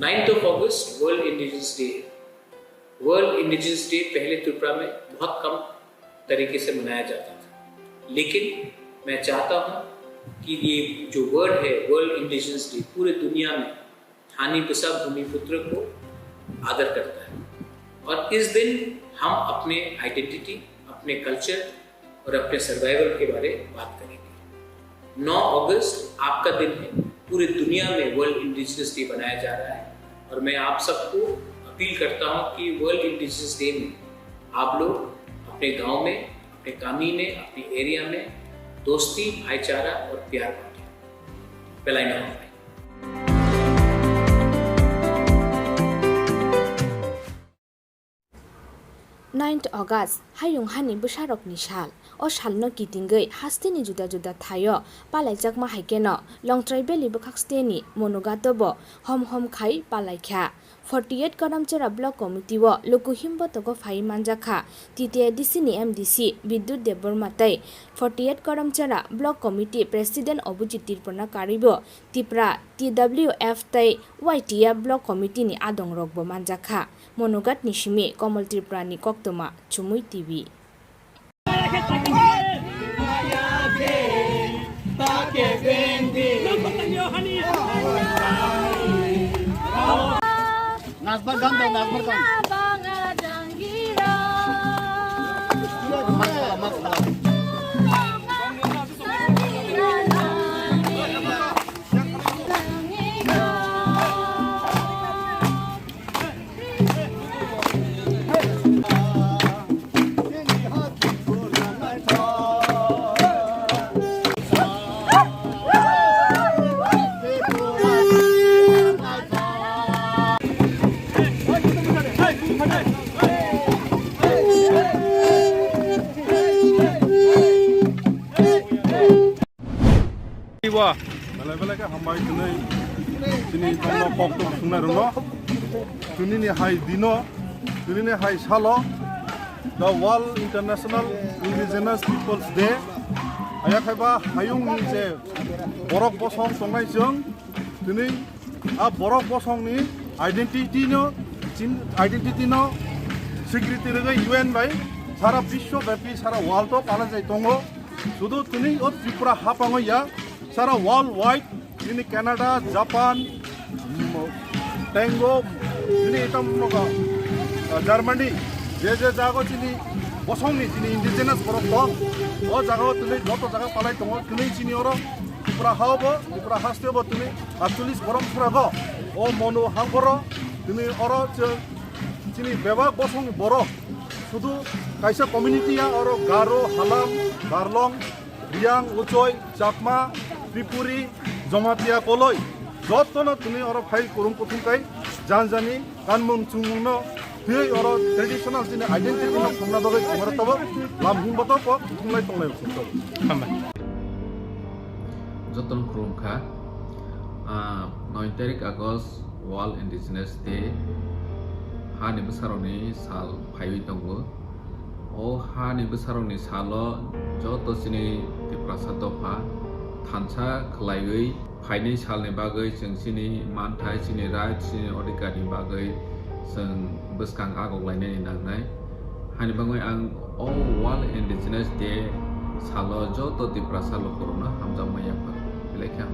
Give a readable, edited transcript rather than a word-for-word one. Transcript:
9th of August world indigenous day है। World indigenous day पहले त्रिपुरा में बहुत कम तरीके से मनाया जाता था, लेकिन मैं चाहता हूँ कि ये जो वर्ड है वर्ल्ड इंडिजिनस डे पूरे दुनिया में हानि बसा भूमिपुत्र को आदर करता है। और इस दिन हम अपने आइडेंटिटी, अपने कल्चर और अपने सर्वाइवल के बारे में बात करेंगे। 9 अगस्त आपका दिन है, पूरे दुनिया में वर्ल्ड इंडिजिनस डे मनाया जा रहा है और मैं आप सबको अपील करता हूँ कि वर्ल्ड इंडिजिनस डे में आप लोग अपने गांव में, अपने कामी में, अपने एरिया में दोस्ती, भाईचारा और प्यार बांटें। पलाइखा हाँ। 9th August Hayung Haa Bwsarokni Sal o Salno Kitingei hasteni juda juda thayo Palaikha haikeno longtrai beli bwkhaksteni Manughat bo hom khai Palaikha 48 Karamcherra block committee wo Luku Himbotok phai manjakha titiya DC ni MDC Bidyut Debormatai 48 Karamcherra block committee president obuji tirpona karibo Tipra TWF tai YTF block committee ni adong rokbo manjakha Manughat nishimi Komal Tipra ni koktoma CHUMUI TV Nasbar kan. Palaikha hambai tunai sini tongno pokto sungna runo tuni ni hai dino tuni ni hai salo the World International Indigenous Peoples Day ayakhaiba hayung ni je borok bosong songnai jong tuni a borok bosong ni identity no security rega UN bai sara bisho bapi sara world to pala jai tongo sudo tuni o Tripura hapango ya Sara worldwide ini Canada, Japan, Tango, ini itam moga Germany, je jago sini bosong ni sini indigenous borok to, o jago tuni joto jaga palai tongo tuni sini oro Tipra habo, Tipra haste bo tuni actually borok surago, o monu hangoro tuni oro sini beba bosong borok, sudu kaisa community ya oro Garo, Halam, Barlong, Biang, Ucoy, Chakma, Tripuri, Jomatia Koloi, Jotono Tuni or Pai Kurumpukai, Janjani, Kanmun Chumuno, Pui or traditional identity of Kumaba, Lam Himbotok, Kumai Tonga. Joton Kurumka, 9th August World Indigenous Day, Haa Bwsarokni Salno Palaikha O Haa Bwsarokni Salno joto sini Tipra Satopha Thansa khlaigai phaini salni bagai जों sini manthai sini right sini adhikari bagai जों bwskang agoklainai nangnai hani bangai ang o World Indigenous Day salo joto Tipra Salno korona hamjamaya Palaikha